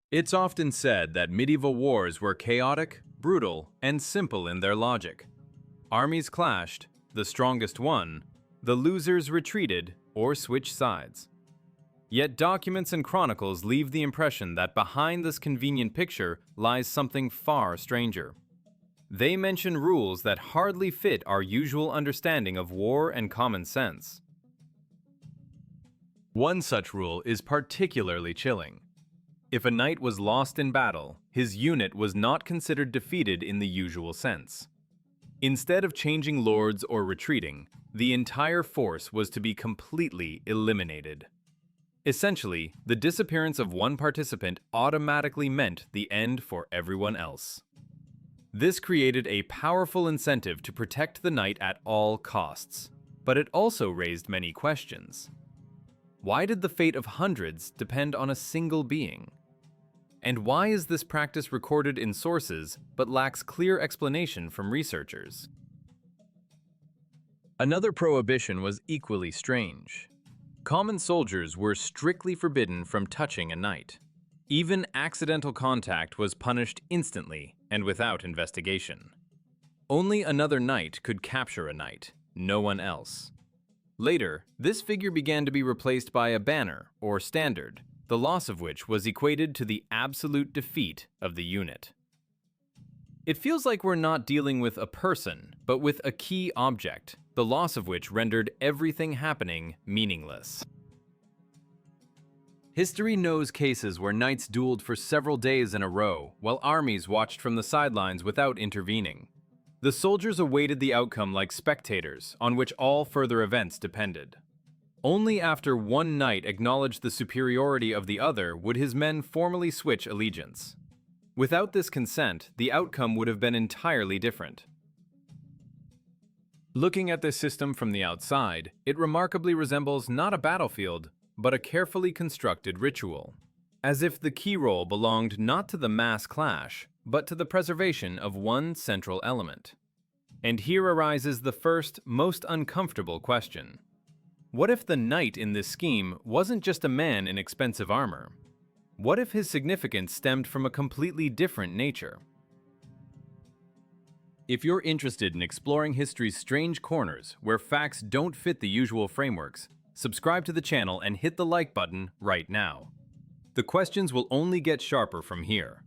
It's often said that medieval wars were chaotic, brutal, and simple in their logic. Armies clashed, the strongest won, the losers retreated or switched sides. Yet documents and chronicles leave the impression that behind this convenient picture lies something far stranger. They mention rules that hardly fit our usual understanding of war and common sense. One such rule is particularly chilling. If a knight was lost in battle, his unit was not considered defeated in the usual sense. Instead of changing lords or retreating, the entire force was to be completely eliminated. Essentially, the disappearance of one participant automatically meant the end for everyone else. This created a powerful incentive to protect the knight at all costs, but it also raised many questions. Why did the fate of hundreds depend on a single being? And why is this practice recorded in sources but lacks clear explanation from researchers? Another prohibition was equally strange. Common soldiers were strictly forbidden from touching a knight. Even accidental contact was punished instantly and without investigation. Only another knight could capture a knight, no one else. Later, this figure began to be replaced by a banner or standard, the loss of which was equated to the absolute defeat of the unit. It feels like we're not dealing with a person, but with a key object, the loss of which rendered everything happening meaningless. History knows cases where knights dueled for several days in a row, while armies watched from the sidelines without intervening. The soldiers awaited the outcome like spectators, on which all further events depended. Only after one knight acknowledged the superiority of the other would his men formally switch allegiance. Without this consent, the outcome would have been entirely different. Looking at this system from the outside, it remarkably resembles not a battlefield, but a carefully constructed ritual, as if the key role belonged not to the mass clash, but to the preservation of one central element. And here arises the first, most uncomfortable question. What if the knight in this scheme wasn't just a man in expensive armor? What if his significance stemmed from a completely different nature? If you're interested in exploring history's strange corners where facts don't fit the usual frameworks, subscribe to the channel and hit the like button right now. The questions will only get sharper from here.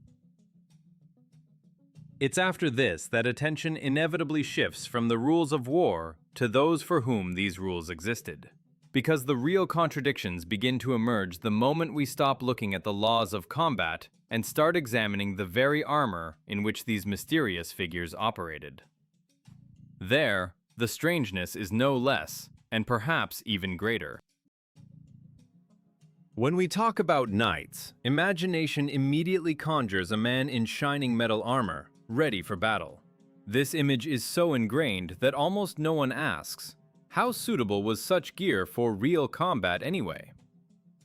It's after this that attention inevitably shifts from the rules of war to those for whom these rules existed. Because the real contradictions begin to emerge the moment we stop looking at the laws of combat and start examining the very armor in which these mysterious figures operated. There, the strangeness is no less, and perhaps even greater. When we talk about knights, imagination immediately conjures a man in shining metal armor, ready for battle. This image is so ingrained that almost no one asks, how suitable was such gear for real combat anyway?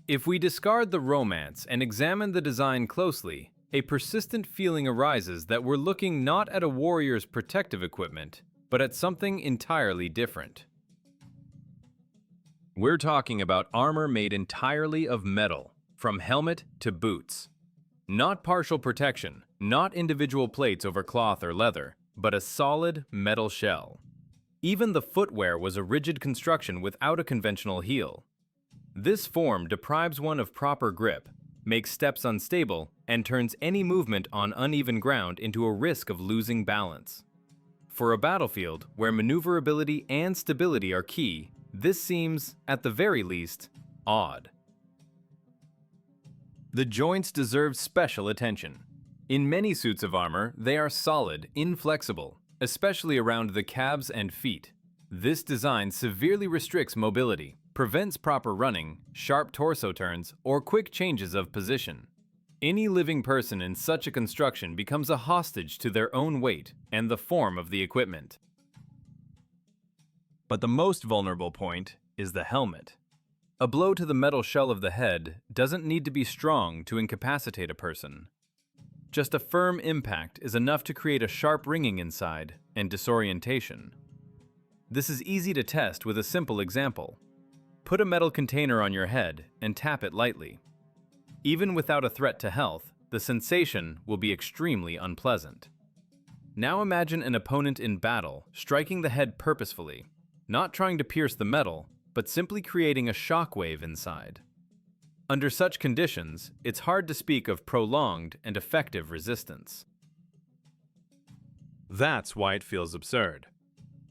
If we discard the romance and examine the design closely, a persistent feeling arises that we're looking not at a warrior's protective equipment, but at something entirely different. We're talking about armor made entirely of metal, from helmet to boots. Not partial protection, not individual plates over cloth or leather, but a solid metal shell. Even the footwear was a rigid construction without a conventional heel. This form deprives one of proper grip, makes steps unstable, and turns any movement on uneven ground into a risk of losing balance. For a battlefield where maneuverability and stability are key, this seems, at the very least, odd. The joints deserve special attention. In many suits of armor, they are solid, inflexible, especially around the calves and feet. This design severely restricts mobility, prevents proper running, sharp torso turns, or quick changes of position. Any living person in such a construction becomes a hostage to their own weight and the form of the equipment. But the most vulnerable point is the helmet. A blow to the metal shell of the head doesn't need to be strong to incapacitate a person. Just a firm impact is enough to create a sharp ringing inside and disorientation. This is easy to test with a simple example. Put a metal container on your head and tap it lightly. Even without a threat to health, the sensation will be extremely unpleasant. Now imagine an opponent in battle striking the head purposefully, not trying to pierce the metal, but simply creating a shockwave inside. Under such conditions, it's hard to speak of prolonged and effective resistance. That's why it feels absurd.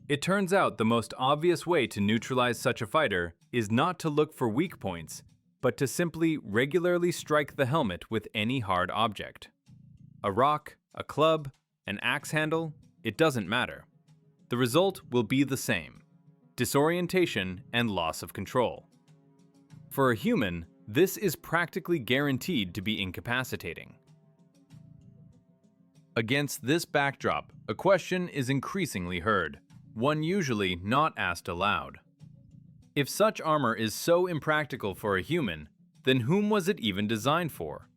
It turns out the most obvious way to neutralize such a fighter is not to look for weak points, but to simply regularly strike the helmet with any hard object. A rock, a club, an axe handle, it doesn't matter. The result will be the same: disorientation and loss of control. For a human, this is practically guaranteed to be incapacitating. Against this backdrop, a question is increasingly heard, one usually not asked aloud. If such armor is so impractical for a human, then whom was it even designed for?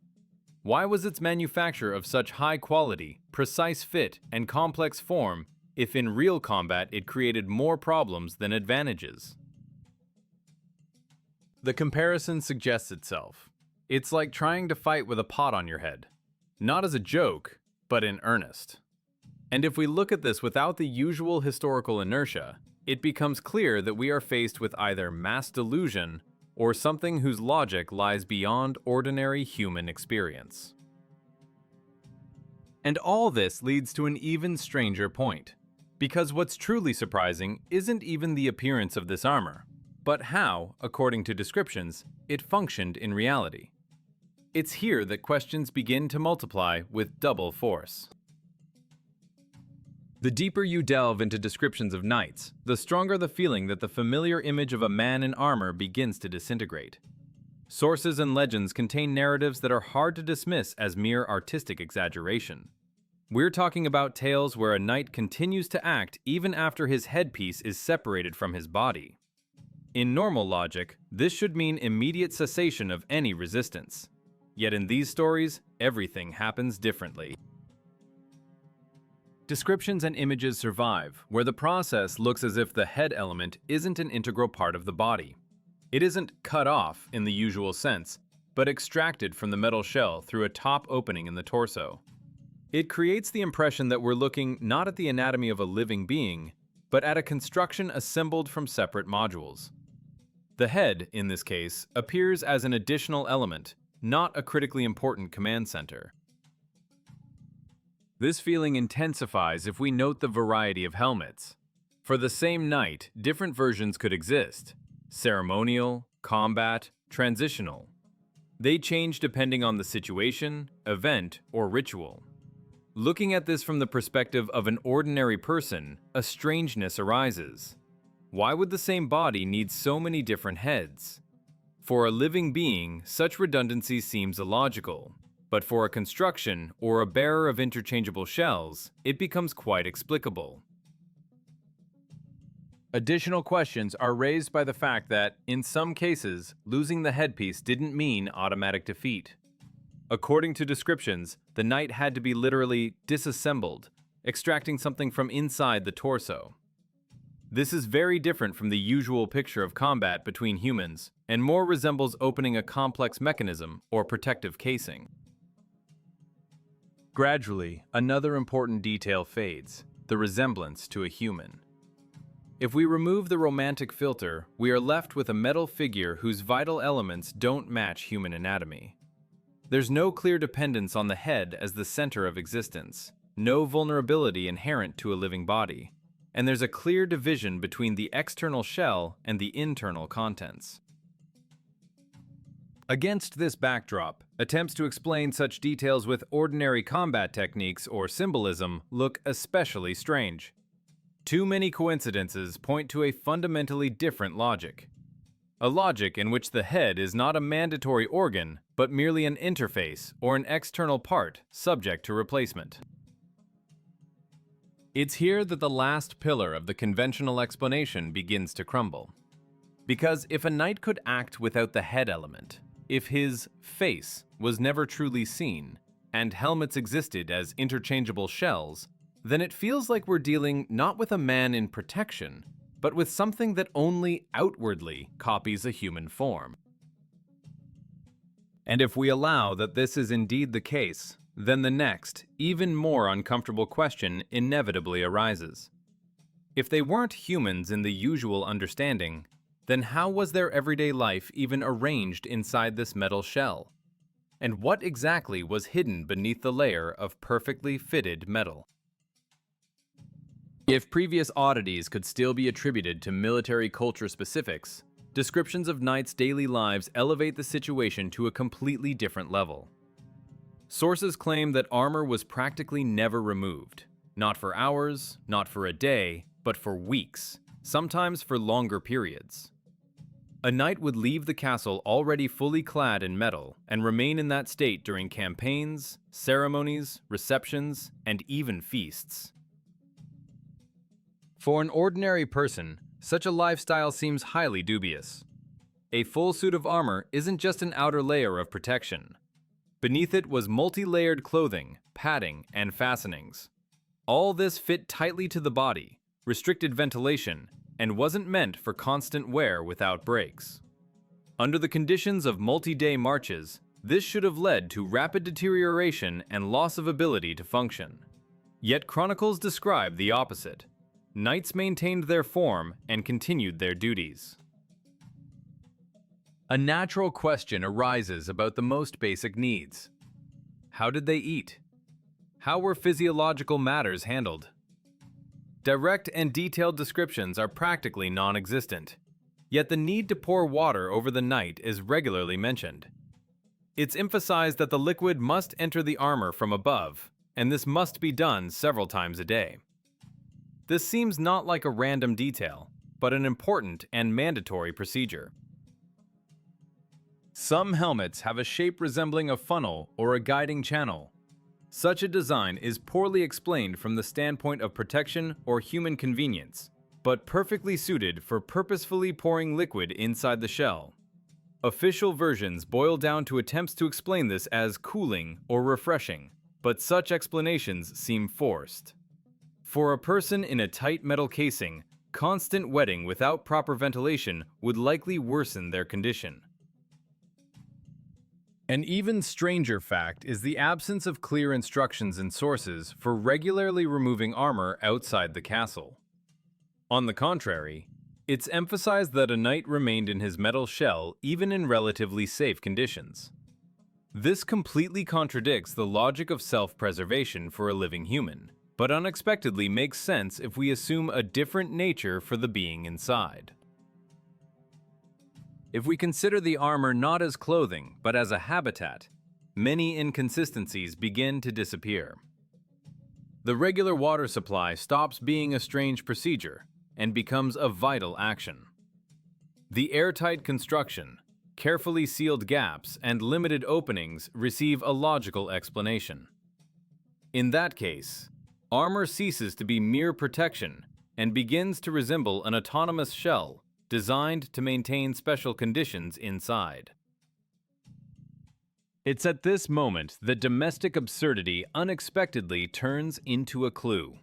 Why was its manufacture of such high quality, precise fit, and complex form if in real combat it created more problems than advantages? The comparison suggests itself. It's like trying to fight with a pot on your head. Not as a joke, but in earnest. And if we look at this without the usual historical inertia, it becomes clear that we are faced with either mass delusion or something whose logic lies beyond ordinary human experience. And all this leads to an even stranger point, because what's truly surprising isn't even the appearance of this armor, but how, according to descriptions, it functioned in reality. It's here that questions begin to multiply with double force. The deeper you delve into descriptions of knights, the stronger the feeling that the familiar image of a man in armor begins to disintegrate. Sources and legends contain narratives that are hard to dismiss as mere artistic exaggeration. We're talking about tales where a knight continues to act even after his headpiece is separated from his body. In normal logic, this should mean immediate cessation of any resistance. Yet in these stories, everything happens differently. Descriptions and images survive, where the process looks as if the head element isn't an integral part of the body. It isn't cut off in the usual sense, but extracted from the metal shell through a top opening in the torso. It creates the impression that we're looking not at the anatomy of a living being, but at a construction assembled from separate modules. The head, in this case, appears as an additional element, not a critically important command center. This feeling intensifies if we note the variety of helmets. For the same knight, different versions could exist: ceremonial, combat, transitional. They change depending on the situation, event, or ritual. Looking at this from the perspective of an ordinary person, a strangeness arises. Why would the same body need so many different heads? For a living being, such redundancy seems illogical. But for a construction or a bearer of interchangeable shells, it becomes quite explicable. Additional questions are raised by the fact that, in some cases, losing the headpiece didn't mean automatic defeat. According to descriptions, the knight had to be literally disassembled, extracting something from inside the torso. This is very different from the usual picture of combat between humans, and more resembles opening a complex mechanism or protective casing. Gradually, another important detail fades: the resemblance to a human. If we remove the romantic filter, we are left with a metal figure whose vital elements don't match human anatomy. There's no clear dependence on the head as the center of existence, no vulnerability inherent to a living body, and there's a clear division between the external shell and the internal contents. Against this backdrop, attempts to explain such details with ordinary combat techniques or symbolism look especially strange. Too many coincidences point to a fundamentally different logic. A logic in which the head is not a mandatory organ, but merely an interface or an external part subject to replacement. It's here that the last pillar of the conventional explanation begins to crumble. Because if a knight could act without the head element, if his face was never truly seen, and helmets existed as interchangeable shells, then it feels like we're dealing not with a man in protection, but with something that only outwardly copies a human form. And if we allow that this is indeed the case, then the next, even more uncomfortable question inevitably arises. If they weren't humans in the usual understanding, then how was their everyday life even arranged inside this metal shell? And what exactly was hidden beneath the layer of perfectly fitted metal? If previous oddities could still be attributed to military culture specifics, descriptions of knights' daily lives elevate the situation to a completely different level. Sources claim that armor was practically never removed, not for hours, not for a day, but for weeks, sometimes for longer periods. A knight would leave the castle already fully clad in metal and remain in that state during campaigns, ceremonies, receptions, and even feasts. For an ordinary person, such a lifestyle seems highly dubious. A full suit of armor isn't just an outer layer of protection. Beneath it was multi-layered clothing, padding, and fastenings. All this fit tightly to the body, restricted ventilation, and wasn't meant for constant wear without breaks. Under the conditions of multi-day marches, this should have led to rapid deterioration and loss of ability to function. Yet chronicles describe the opposite. Knights maintained their form and continued their duties. A natural question arises about the most basic needs. How did they eat? How were physiological matters handled? Direct and detailed descriptions are practically non-existent, yet the need to pour water over the knight is regularly mentioned. It's emphasized that the liquid must enter the armor from above, and this must be done several times a day. This seems not like a random detail, but an important and mandatory procedure. Some helmets have a shape resembling a funnel or a guiding channel. Such a design is poorly explained from the standpoint of protection or human convenience, but perfectly suited for purposefully pouring liquid inside the shell. Official versions boil down to attempts to explain this as cooling or refreshing, but such explanations seem forced. For a person in a tight metal casing, constant wetting without proper ventilation would likely worsen their condition. An even stranger fact is the absence of clear instructions in sources for regularly removing armor outside the castle. On the contrary, it's emphasized that a knight remained in his metal shell even in relatively safe conditions. This completely contradicts the logic of self-preservation for a living human, but unexpectedly makes sense if we assume a different nature for the being inside. If we consider the armor not as clothing, but as a habitat, many inconsistencies begin to disappear. The regular water supply stops being a strange procedure and becomes a vital action. The airtight construction, carefully sealed gaps, and limited openings receive a logical explanation. In that case, armor ceases to be mere protection and begins to resemble an autonomous shell designed to maintain special conditions inside. It's at this moment that domestic absurdity unexpectedly turns into a clue.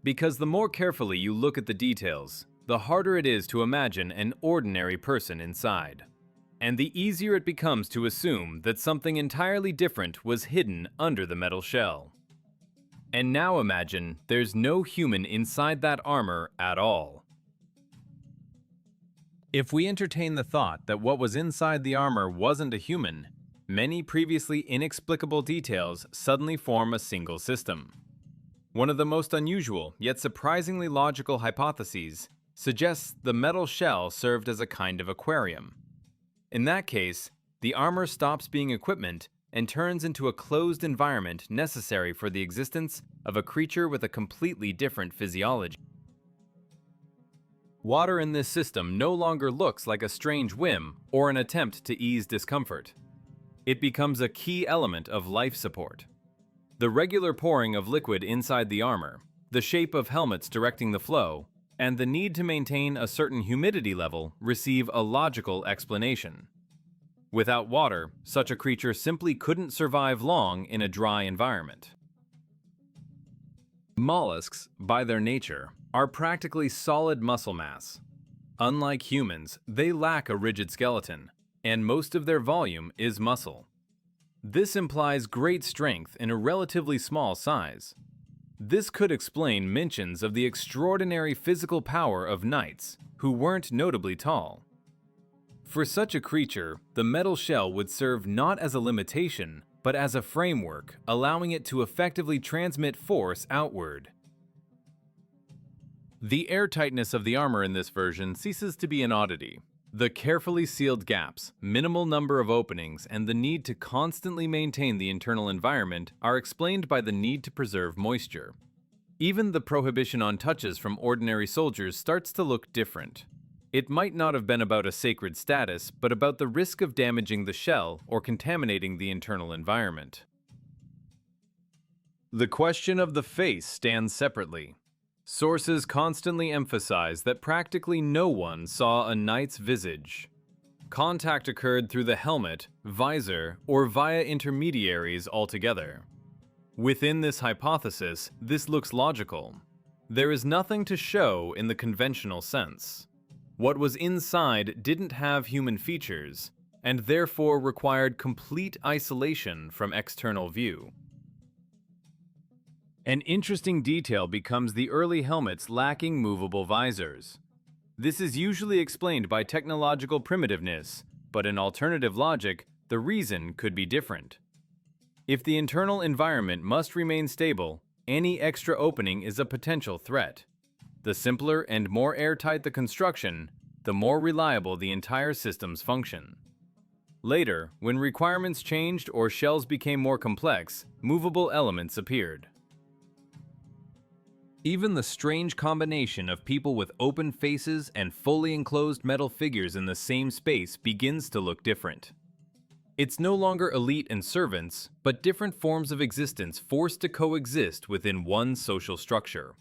Because the more carefully you look at the details, the harder it is to imagine an ordinary person inside. And the easier it becomes to assume that something entirely different was hidden under the metal shell. And now imagine there's no human inside that armor at all. If we entertain the thought that what was inside the armor wasn't a human, many previously inexplicable details suddenly form a single system. One of the most unusual, yet surprisingly logical hypotheses suggests the metal shell served as a kind of aquarium. In that case, the armor stops being equipment and turns into a closed environment necessary for the existence of a creature with a completely different physiology. Water in this system no longer looks like a strange whim or an attempt to ease discomfort. It becomes a key element of life support. The regular pouring of liquid inside the armor, the shape of helmets directing the flow, and the need to maintain a certain humidity level receive a logical explanation. Without water, such a creature simply couldn't survive long in a dry environment. Mollusks, by their nature, are practically solid muscle mass. Unlike humans, they lack a rigid skeleton, and most of their volume is muscle. This implies great strength in a relatively small size. This could explain mentions of the extraordinary physical power of knights, who weren't notably tall. For such a creature, the metal shell would serve not as a limitation, but as a framework, allowing it to effectively transmit force outward. The airtightness of the armor in this version ceases to be an oddity. The carefully sealed gaps, minimal number of openings, and the need to constantly maintain the internal environment are explained by the need to preserve moisture. Even the prohibition on touches from ordinary soldiers starts to look different. It might not have been about a sacred status, but about the risk of damaging the shell or contaminating the internal environment. The question of the face stands separately. Sources constantly emphasize that practically no one saw a knight's visage. Contact occurred through the helmet, visor, or via intermediaries altogether. Within this hypothesis, this looks logical. There is nothing to show in the conventional sense. What was inside didn't have human features, and therefore required complete isolation from external view. An interesting detail becomes the early helmets lacking movable visors. This is usually explained by technological primitiveness, but in alternative logic, the reason could be different. If the internal environment must remain stable, any extra opening is a potential threat. The simpler and more airtight the construction, the more reliable the entire system's function. Later, when requirements changed or shells became more complex, movable elements appeared. Even the strange combination of people with open faces and fully enclosed metal figures in the same space begins to look different. It's no longer elite and servants, but different forms of existence forced to coexist within one social structure.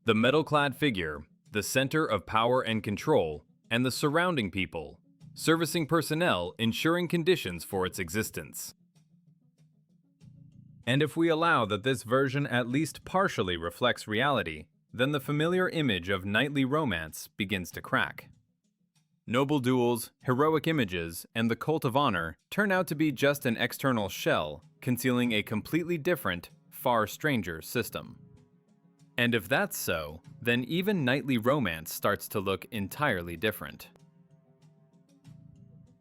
The metal-clad figure, the center of power and control, and the surrounding people, servicing personnel ensuring conditions for its existence. And if we allow that this version at least partially reflects reality, then the familiar image of knightly romance begins to crack. Noble duels, heroic images, and the cult of honor turn out to be just an external shell, concealing a completely different, far stranger system. And if that's so, then even knightly romance starts to look entirely different.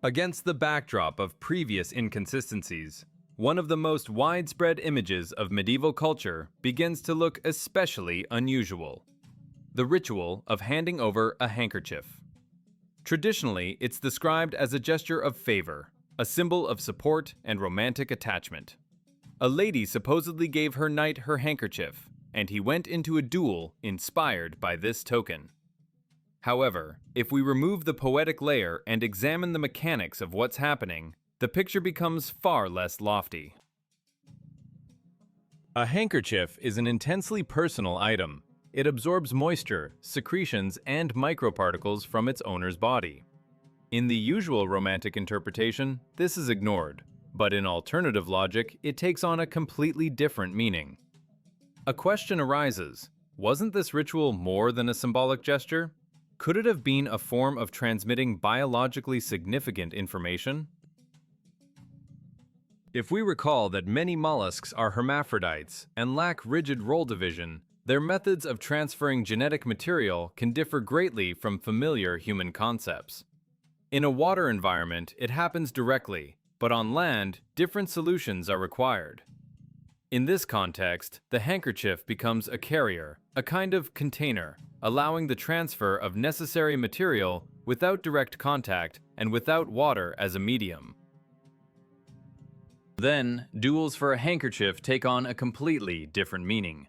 Against the backdrop of previous inconsistencies, one of the most widespread images of medieval culture begins to look especially unusual: the ritual of handing over a handkerchief. Traditionally, it's described as a gesture of favor, a symbol of support and romantic attachment. A lady supposedly gave her knight her handkerchief, and he went into a duel inspired by this token. However, if we remove the poetic layer and examine the mechanics of what's happening, the picture becomes far less lofty. A handkerchief is an intensely personal item. It absorbs moisture, secretions, and microparticles from its owner's body. In the usual romantic interpretation, this is ignored, but in alternative logic, it takes on a completely different meaning. A question arises: wasn't this ritual more than a symbolic gesture? Could it have been a form of transmitting biologically significant information? If we recall that many mollusks are hermaphrodites and lack rigid role division, their methods of transferring genetic material can differ greatly from familiar human concepts. In a water environment, it happens directly, but on land, different solutions are required. In this context, the handkerchief becomes a carrier, a kind of container, allowing the transfer of necessary material without direct contact and without water as a medium. Then, duels for a handkerchief take on a completely different meaning.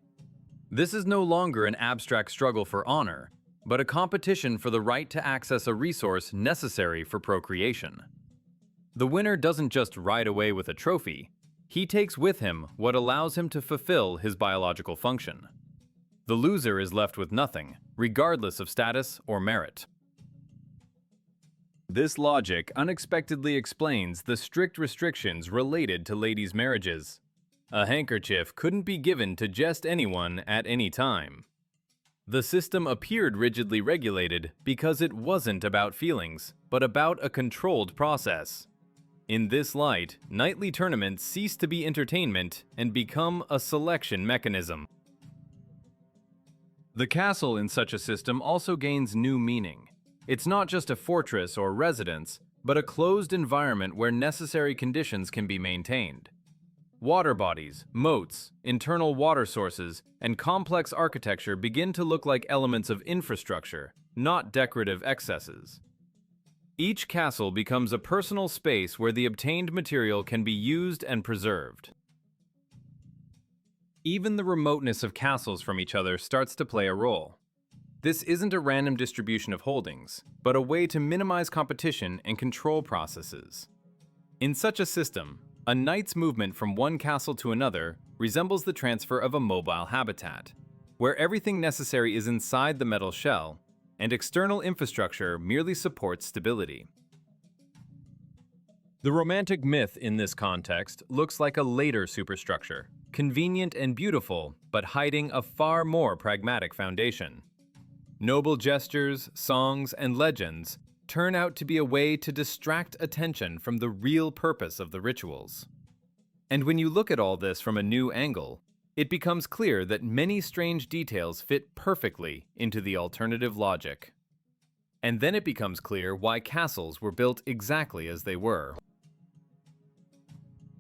This is no longer an abstract struggle for honor, but a competition for the right to access a resource necessary for procreation. The winner doesn't just ride away with a trophy, he takes with him what allows him to fulfill his biological function. The loser is left with nothing, regardless of status or merit. This logic unexpectedly explains the strict restrictions related to ladies' marriages. A handkerchief couldn't be given to just anyone at any time. The system appeared rigidly regulated because it wasn't about feelings, but about a controlled process. In this light, nightly tournaments cease to be entertainment and become a selection mechanism. The castle in such a system also gains new meaning. It's not just a fortress or residence, but a closed environment where necessary conditions can be maintained. Water bodies, moats, internal water sources, and complex architecture begin to look like elements of infrastructure, not decorative excesses. Each castle becomes a personal space where the obtained material can be used and preserved. Even the remoteness of castles from each other starts to play a role. This isn't a random distribution of holdings, but a way to minimize competition and control processes. In such a system, a knight's movement from one castle to another resembles the transfer of a mobile habitat, where everything necessary is inside the metal shell, and external infrastructure merely supports stability. The romantic myth in this context looks like a later superstructure, convenient and beautiful, but hiding a far more pragmatic foundation. Noble gestures, songs, and legends turn out to be a way to distract attention from the real purpose of the rituals. And when you look at all this from a new angle, it becomes clear that many strange details fit perfectly into the alternative logic. And then it becomes clear why castles were built exactly as they were.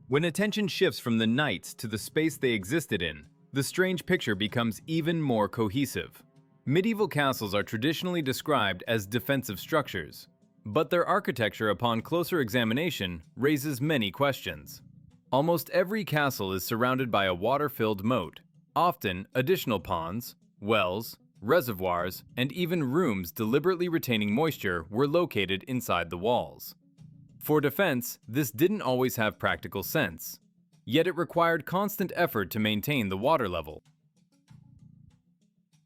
When attention shifts from the knights to the space they existed in, the strange picture becomes even more cohesive. Medieval castles are traditionally described as defensive structures, but their architecture upon closer examination raises many questions. Almost every castle is surrounded by a water-filled moat. Often, additional ponds, wells, reservoirs, and even rooms deliberately retaining moisture were located inside the walls. For defense, this didn't always have practical sense, yet it required constant effort to maintain the water level.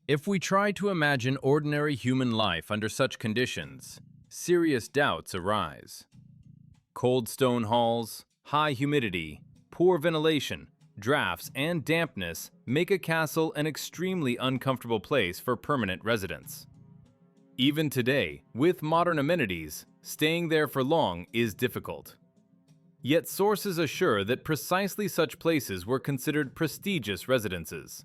If we try to imagine ordinary human life under such conditions, serious doubts arise. Cold stone halls, high humidity, poor ventilation, drafts, and dampness make a castle an extremely uncomfortable place for permanent residence. Even today, with modern amenities, staying there for long is difficult. Yet sources assure that precisely such places were considered prestigious residences.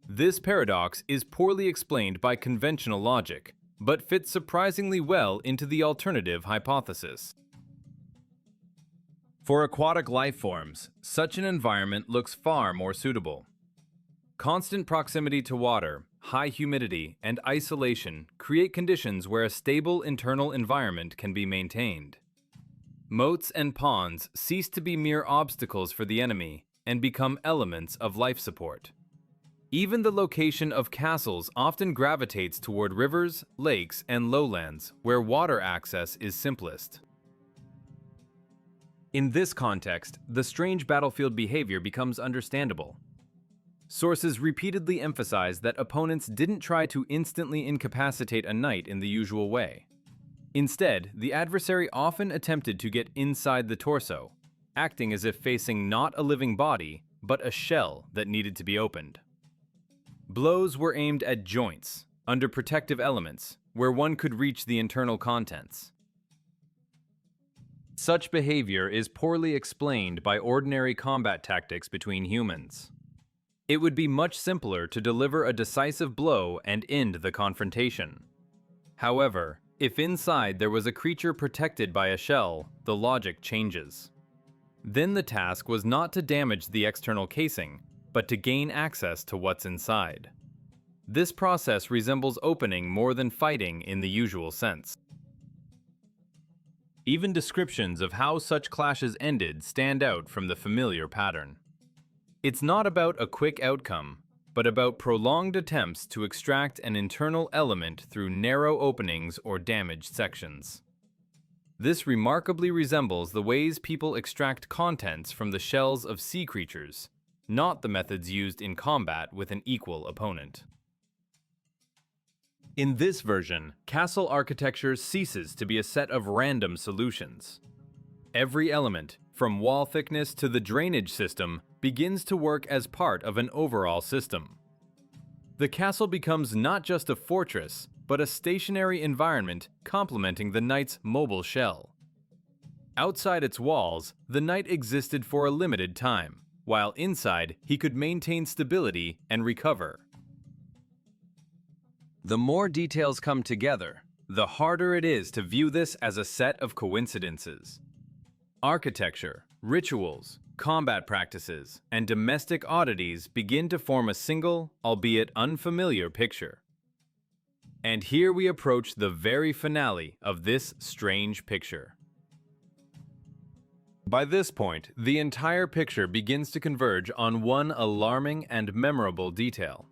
This paradox is poorly explained by conventional logic, but fits surprisingly well into the alternative hypothesis. For aquatic life forms, such an environment looks far more suitable. Constant proximity to water, high humidity, and isolation create conditions where a stable internal environment can be maintained. Moats and ponds cease to be mere obstacles for the enemy and become elements of life support. Even the location of castles often gravitates toward rivers, lakes, and lowlands where water access is simplest. In this context, the strange battlefield behavior becomes understandable. Sources repeatedly emphasize that opponents didn't try to instantly incapacitate a knight in the usual way. Instead, the adversary often attempted to get inside the torso, acting as if facing not a living body, but a shell that needed to be opened. Blows were aimed at joints, under protective elements, where one could reach the internal contents. Such behavior is poorly explained by ordinary combat tactics between humans. It would be much simpler to deliver a decisive blow and end the confrontation. However, if inside there was a creature protected by a shell, the logic changes. Then the task was not to damage the external casing, but to gain access to what's inside. This process resembles opening more than fighting in the usual sense. Even descriptions of how such clashes ended stand out from the familiar pattern. It's not about a quick outcome, but about prolonged attempts to extract an internal element through narrow openings or damaged sections. This remarkably resembles the ways people extract contents from the shells of sea creatures, not the methods used in combat with an equal opponent. In this version, castle architecture ceases to be a set of random solutions. Every element, from wall thickness to the drainage system, begins to work as part of an overall system. The castle becomes not just a fortress, but a stationary environment complementing the knight's mobile shell. Outside its walls, the knight existed for a limited time, while inside he could maintain stability and recover. The more details come together, the harder it is to view this as a set of coincidences. Architecture, rituals, combat practices, and domestic oddities begin to form a single, albeit unfamiliar picture. And here we approach the very finale of this strange picture. By this point, the entire picture begins to converge on one alarming and memorable detail.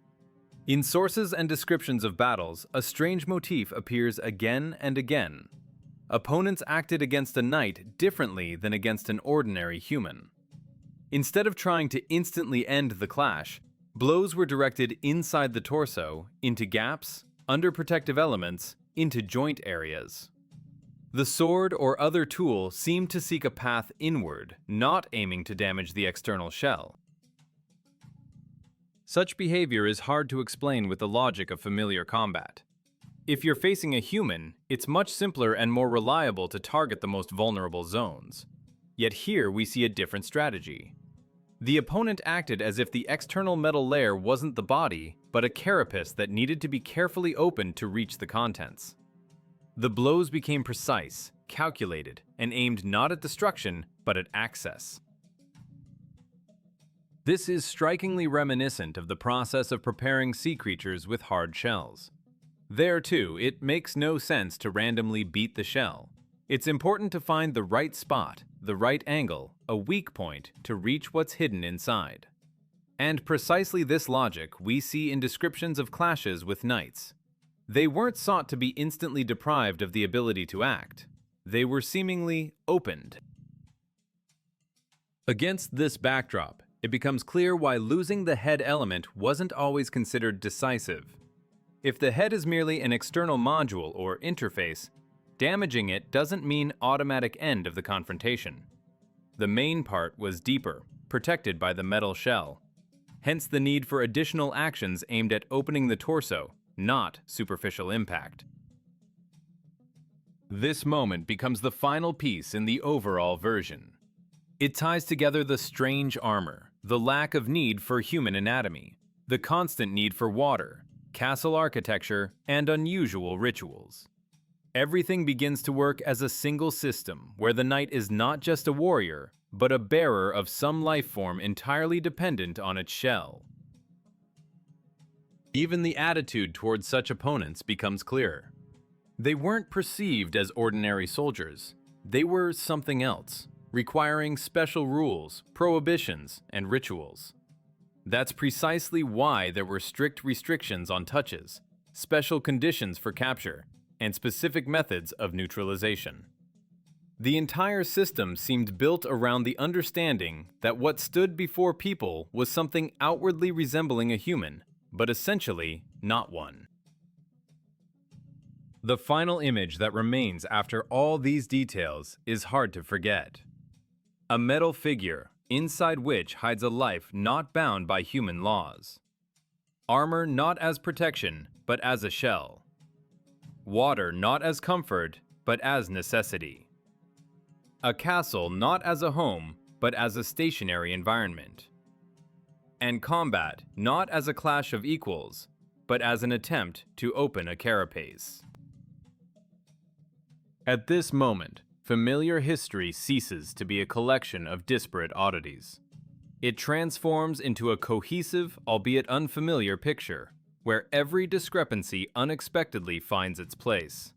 In sources and descriptions of battles, a strange motif appears again and again. Opponents acted against a knight differently than against an ordinary human. Instead of trying to instantly end the clash, blows were directed inside the torso, into gaps, under protective elements, into joint areas. The sword or other tool seemed to seek a path inward, not aiming to damage the external shell. Such behavior is hard to explain with the logic of familiar combat. If you're facing a human, it's much simpler and more reliable to target the most vulnerable zones. Yet here we see a different strategy. The opponent acted as if the external metal layer wasn't the body, but a carapace that needed to be carefully opened to reach the contents. The blows became precise, calculated, and aimed not at destruction, but at access. This is strikingly reminiscent of the process of preparing sea creatures with hard shells. There, too, it makes no sense to randomly beat the shell. It's important to find the right spot, the right angle, a weak point to reach what's hidden inside. And precisely this logic we see in descriptions of clashes with knights. They weren't sought to be instantly deprived of the ability to act. They were seemingly opened. Against this backdrop, it becomes clear why losing the head element wasn't always considered decisive. If the head is merely an external module or interface, damaging it doesn't mean automatic end of the confrontation. The main part was deeper, protected by the metal shell. Hence the need for additional actions aimed at opening the torso, not superficial impact. This moment becomes the final piece in the overall version. It ties together the strange armor, the lack of need for human anatomy, the constant need for water, castle architecture, and unusual rituals. Everything begins to work as a single system where the knight is not just a warrior, but a bearer of some life form entirely dependent on its shell. Even the attitude towards such opponents becomes clearer. They weren't perceived as ordinary soldiers. They were something else, requiring special rules, prohibitions, and rituals. That's precisely why there were strict restrictions on touches, special conditions for capture, and specific methods of neutralization. The entire system seemed built around the understanding that what stood before people was something outwardly resembling a human, but essentially not one. The final image that remains after all these details is hard to forget. A metal figure, inside which hides a life not bound by human laws. Armor not as protection, but as a shell. Water not as comfort, but as necessity. A castle not as a home, but as a stationary environment. And combat not as a clash of equals, but as an attempt to open a carapace. At this moment, familiar history ceases to be a collection of disparate oddities. It transforms into a cohesive, albeit unfamiliar picture, where every discrepancy unexpectedly finds its place.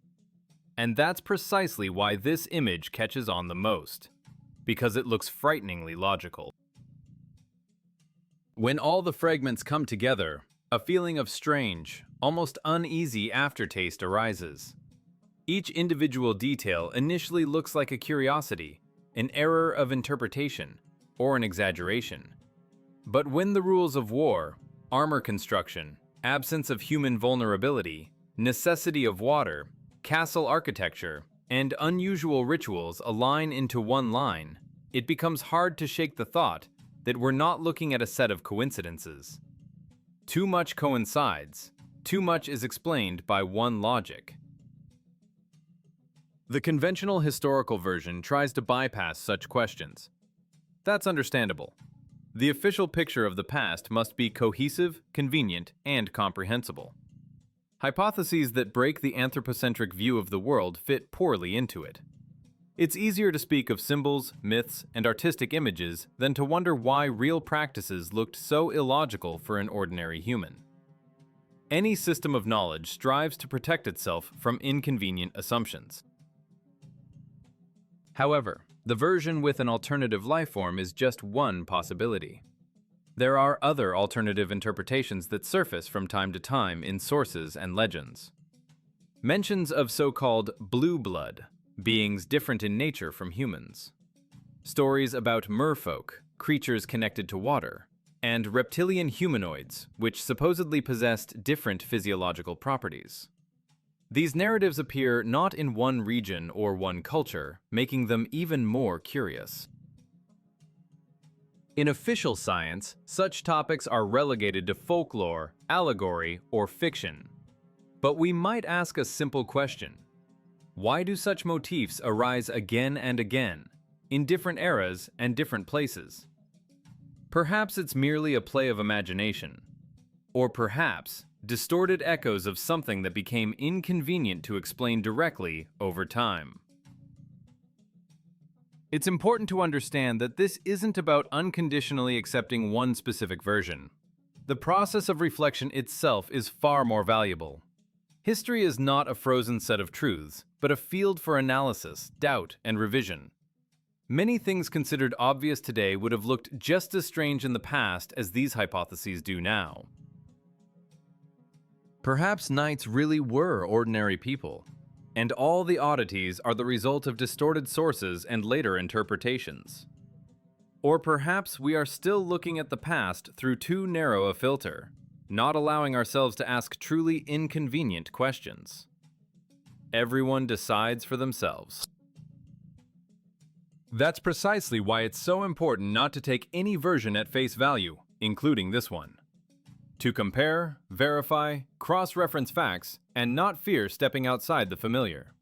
And that's precisely why this image catches on the most, because it looks frighteningly logical. When all the fragments come together, a feeling of strange, almost uneasy aftertaste arises. Each individual detail initially looks like a curiosity, an error of interpretation, or an exaggeration. But when the rules of war, armor construction, absence of human vulnerability, necessity of water, castle architecture, and unusual rituals align into one line, it becomes hard to shake the thought that we're not looking at a set of coincidences. Too much coincides. Too much is explained by one logic. The conventional historical version tries to bypass such questions. That's understandable. The official picture of the past must be cohesive, convenient, and comprehensible. Hypotheses that break the anthropocentric view of the world fit poorly into it. It's easier to speak of symbols, myths, and artistic images than to wonder why real practices looked so illogical for an ordinary human. Any system of knowledge strives to protect itself from inconvenient assumptions. However, the version with an alternative lifeform is just one possibility. There are other alternative interpretations that surface from time to time in sources and legends. Mentions of so-called blue blood, beings different in nature from humans. Stories about merfolk, creatures connected to water, and reptilian humanoids, which supposedly possessed different physiological properties. These narratives appear not in one region or one culture, making them even more curious. In official science, such topics are relegated to folklore, allegory, or fiction. But we might ask a simple question. Why do such motifs arise again and again, in different eras and different places? Perhaps it's merely a play of imagination. Or perhaps distorted echoes of something that became inconvenient to explain directly over time. It's important to understand that this isn't about unconditionally accepting one specific version. The process of reflection itself is far more valuable. History is not a frozen set of truths, but a field for analysis, doubt, and revision. Many things considered obvious today would have looked just as strange in the past as these hypotheses do now. Perhaps knights really were ordinary people, and all the oddities are the result of distorted sources and later interpretations. Or perhaps we are still looking at the past through too narrow a filter, not allowing ourselves to ask truly inconvenient questions. Everyone decides for themselves. That's precisely why it's so important not to take any version at face value, including this one. To compare, verify, cross-reference facts, and not fear stepping outside the familiar.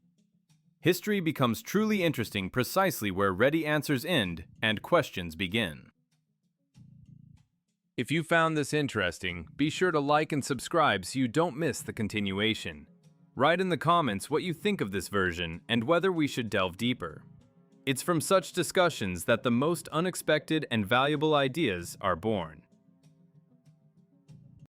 History becomes truly interesting precisely where ready answers end and questions begin. If you found this interesting, be sure to like and subscribe so you don't miss the continuation. Write in the comments what you think of this version and whether we should delve deeper. It's from such discussions that the most unexpected and valuable ideas are born.